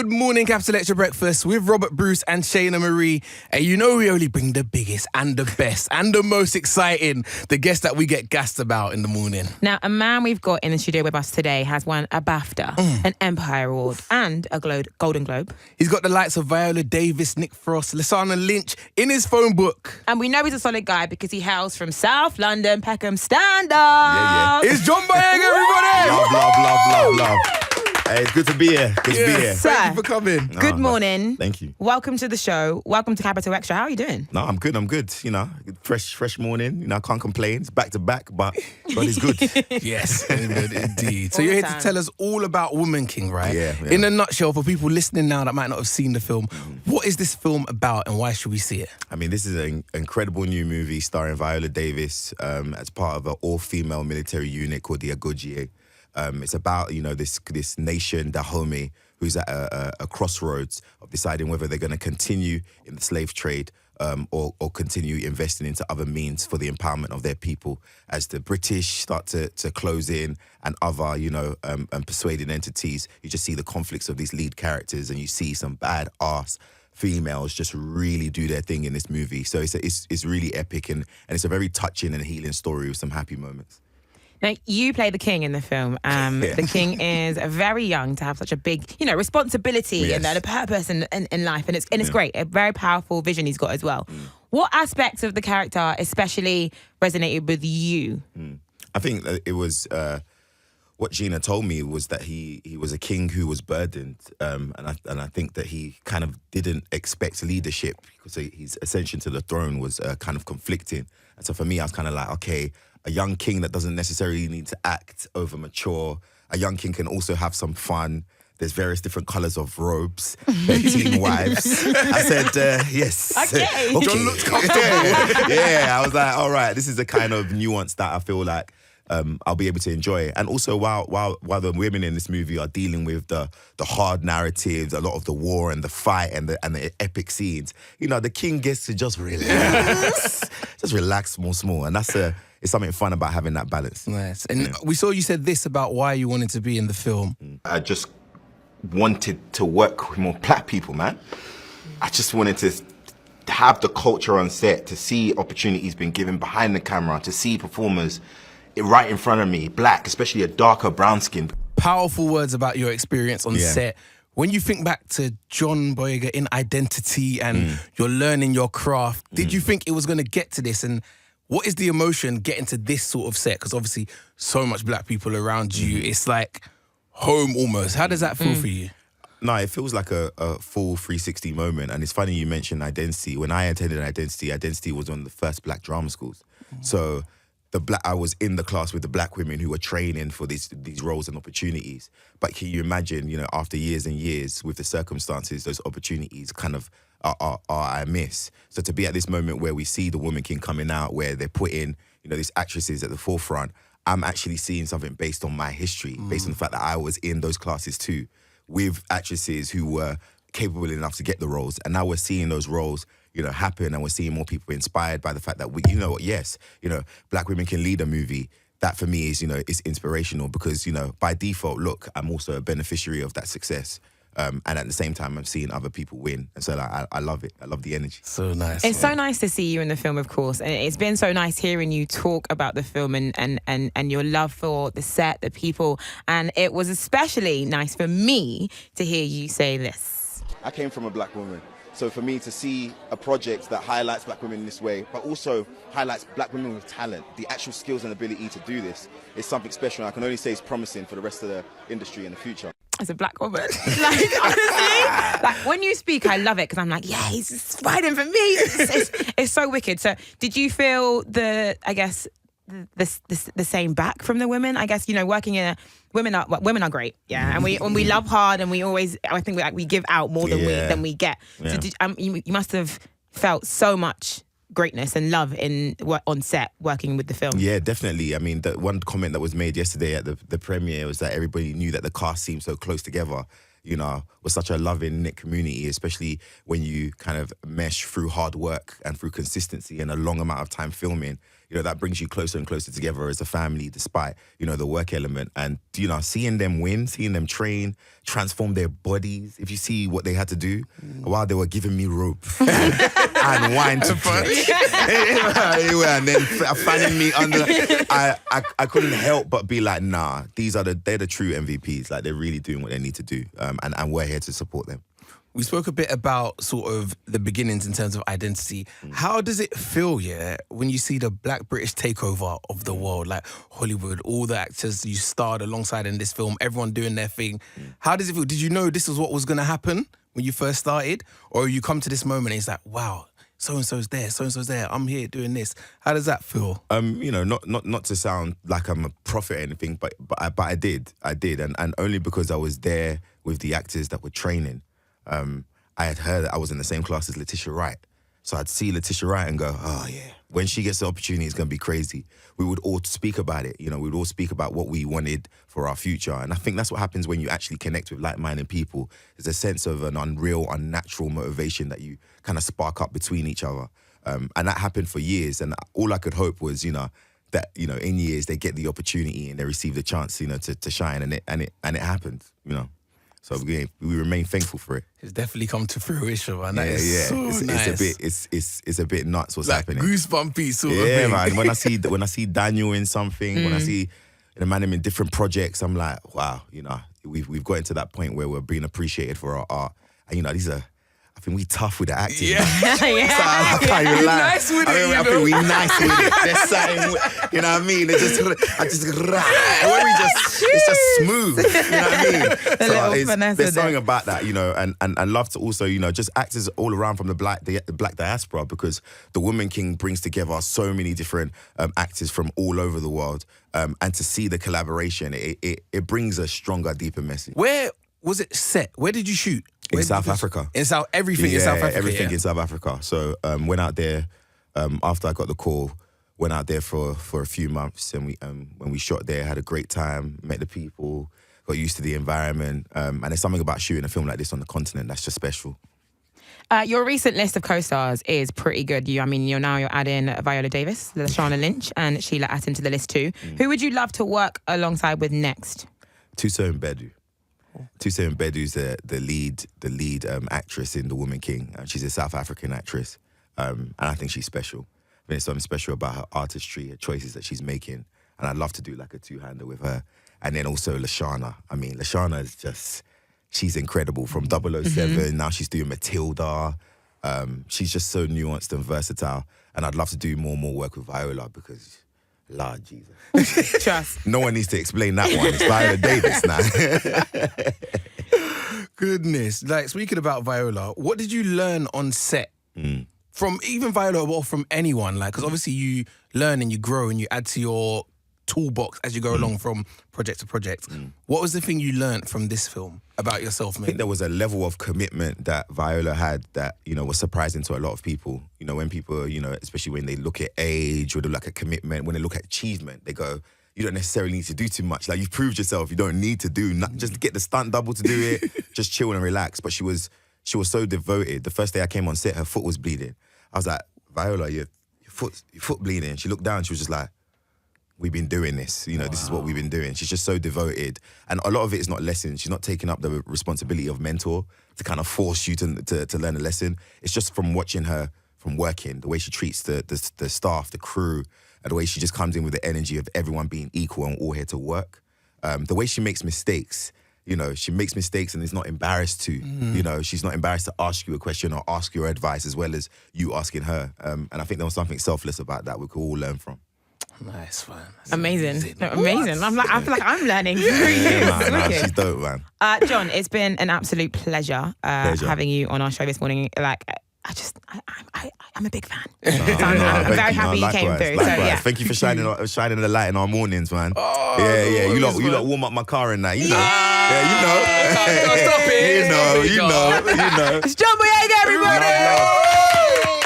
Good morning, Capital Extra Breakfast with Robert Bruce and Shayna Marie. And you know we only bring the biggest and the best and the most exciting, the guests that we get gassed about in the morning. Now, a man we've got in the studio with us today has won a BAFTA, an Empire Award and a Golden Globe. He's got the likes of Viola Davis, Nick Frost, Lysana Lynch in his phone book. And we know he's a solid guy because he hails from South London, Peckham. Stand up! It's John Boyega, everybody! Love. Hey, it's good to be here. Good to be here. Sir, Thank you for coming. Good morning. Thank you. Welcome to the show. Welcome to Capital Extra. How are you doing? No, I'm good. You know, fresh morning. You know, I can't complain. It's back to back, but God is good. Yes, indeed. So All you're the here to time. tell us all about Woman King, right? Yeah. In a nutshell, for people listening now that might not have seen the film, what is this film about and why should we see it? I mean, this is an incredible new movie starring Viola Davis as part of an all-female military unit called the Agogie. It's about, you know, this nation, Dahomey, who's at a crossroads of deciding whether they're going to continue in the slave trade or continue investing into other means for the empowerment of their people as the British start to close in and other, you know, and persuading entities. You just see the conflicts of these lead characters and you see some bad-ass females just really do their thing in this movie. So it's really epic and it's a very touching and healing story with some happy moments. Now, you play the king in the film. The king is very young to have such a big, you know, responsibility and a purpose in life. And it's great. A very powerful vision he's got as well. What aspects of the character especially resonated with you? I think that it was what Gina told me was that he was a king who was burdened, and I think that he kind of didn't expect leadership because his ascension to the throne was kind of conflicting. And so for me, I was kind of like, okay, a young king that doesn't necessarily need to act over mature. A young king can also have some fun. There's various different colours of robes, 13 wives. I said, yes. Okay. John looked comfortable. Yeah, I was like, all right, this is the kind of nuance that I feel like I'll be able to enjoy. And also, while the women in this movie are dealing with the hard narratives, a lot of the war and the fight and the epic scenes, you know, the king gets to just relax. Just relax small. And it's something fun about having that balance. Nice. And we saw you said this about why you wanted to be in the film. I just wanted to work with more black people, man. I just wanted to have the culture on set, to see opportunities being given behind the camera, to see performers right in front of me, black, especially a darker brown skin. Powerful words about your experience on set. When you think back to John Boyega in Identity and you're learning your craft, did you think it was going to get to this? And what is the emotion getting to this sort of set? Because obviously so much black people around you, it's like home almost. How does that feel for you? No, it feels like a full 360 moment. And it's funny you mentioned Identity. When I attended Identity was one of the first black drama schools. So I was in the class with the black women who were training for these roles and opportunities. But can you imagine, you know, after years and years with the circumstances, those opportunities kind of are I miss. So to be at this moment where we see the Woman King coming out, where they're putting, you know, these actresses at the forefront, I'm actually seeing something based on my history, based on the fact that I was in those classes too, with actresses who were capable enough to get the roles. And now we're seeing those roles, you know, happen, and we're seeing more people inspired by the fact that black women can lead a movie. That for me is, you know, it's inspirational because, you know, by default, look, I'm also a beneficiary of that success. And at the same time, I'm seeing other people win. And so I love it. I love the energy. So nice. It's so nice to see you in the film, of course. And it's been so nice hearing you talk about the film and your love for the set, the people. And it was especially nice for me to hear you say this. I came from a black woman. So for me to see a project that highlights black women in this way, but also highlights black women with talent, the actual skills and ability to do this, is something special. And I can only say it's promising for the rest of the industry in the future. As a black woman, like honestly, like when you speak, I love it because I'm like, yeah, he's fighting for me. It's so wicked. So, did you feel the same back from the women? I guess, you know, working in women are great, yeah, and we love hard, and I think we give out more than we get. Yeah. So you must have felt so much greatness and love on set working with the film. Yeah, definitely. I mean, the one comment that was made yesterday at the premiere was that everybody knew that the cast seemed so close together. You know, was such a loving knit community, especially when you kind of mesh through hard work and through consistency and a long amount of time filming. that brings you closer and closer together as a family, despite, the work element. And, seeing them win, seeing them train, transform their bodies. If you see what they had to do while they were giving me rope and wine to punch. And then fanning me under. I couldn't help but be like, nah, they're the true MVPs. Like, they're really doing what they need to do. And we're here to support them. We spoke a bit about sort of the beginnings in terms of identity. How does it feel, when you see the Black British takeover of the world, like Hollywood, all the actors you starred alongside in this film, everyone doing their thing? How does it feel? Did you know this was what was going to happen when you first started? Or you come to this moment and it's like, wow, so-and-so's there, I'm here doing this. How does that feel? Not to sound like I'm a prophet or anything, but I did. And only because I was there with the actors that were training. I had heard that I was in the same class as Letitia Wright. So I'd see Letitia Wright and go, oh yeah, when she gets the opportunity, it's going to be crazy. We would all speak about it. We would all speak about what we wanted for our future. And I think that's what happens when you actually connect with like-minded people. There's a sense of an unreal, unnatural motivation that you kind of spark up between each other. And that happened for years. And all I could hope was, that, in years they get the opportunity and they receive the chance, to shine. And it happened, So we remain thankful for it. It's definitely come to fruition, man. That is so nice. It's a bit nuts what's like happening. Goosebumpy sort of thing. Yeah, man. When I see Daniel in something, when I see the man in different projects, I'm like, wow, we've got into that point where we're being appreciated for our art. And I think we tough with the acting. Yeah. So I can't even lie. Nice with it, I think we nice with it. There's something, you know what I mean? It's just smooth. You know what I mean? So there's something about that, and I love to also, just actors all around from the black diaspora, because the Woman King brings together so many different actors from all over the world. And to see the collaboration, it brings a stronger, deeper message. Where was it set? Where did you shoot? In South Africa. Everything in South Africa. Everything in South Africa. So went out there after I got the call. Went out there for a few months, and when we shot there, had a great time. Met the people, got used to the environment, and there's something about shooting a film like this on the continent that's just special. Your recent list of co-stars is pretty good. You're adding Viola Davis, Lashana Lynch, and Sheila Atten to the list too. Who would you love to work alongside with next? Tuso Mbedu. Tuso Mbedu's the lead actress in The Woman King. She's a South African actress, and I think she's special. I think there's something special about her artistry, her choices that she's making, and I'd love to do like a two-hander with her. And then also Lashana. I mean, Lashana is just, she's incredible. From 007, now she's doing Matilda. She's just so nuanced and versatile, and I'd love to do more work with Viola because, Lord Jesus. Trust. No one needs to explain that one. It's Viola Davis now. Goodness. Like, speaking about Viola, what did you learn on set? From even Viola or from anyone? Like, because obviously you learn and you grow and you add to your toolbox as you go along from project to project. What was the thing you learned from this film about yourself, mate? I think there was a level of commitment that Viola had that, was surprising to a lot of people. When people, especially when they look at age or they look at commitment, when they look at achievement, they go, you don't necessarily need to do too much. Like, you've proved yourself. You don't need to do nothing. Just get the stunt double to do it. Just chill and relax. But she was so devoted. The first day I came on set, her foot was bleeding. I was like, Viola, your foot bleeding. She looked down. She was just like, we've been doing this. This is what we've been doing. She's just so devoted. And a lot of it is not lessons. She's not taking up the responsibility of mentor to kind of force you to learn a lesson. It's just from watching her, from working, the way she treats the staff, the crew, and the way she just comes in with the energy of everyone being equal and all here to work. The way she makes mistakes, she makes mistakes and is not embarrassed to. She's not embarrassed to ask you a question or ask your advice as well as you asking her. And I think there was something selfless about that we could all learn from. Nice, man. Amazing. Amazing. I feel like I'm learning through you. Man, she's dope, man. John, it's been an absolute pleasure having you on our show this morning. Like, I'm a big fan. I'm very happy you came through. Likewise. So, yeah. Thank you for shining the light in our mornings, man. You lot warm up my car and that. Stop it. You know. It's John Boyega, everybody. Love.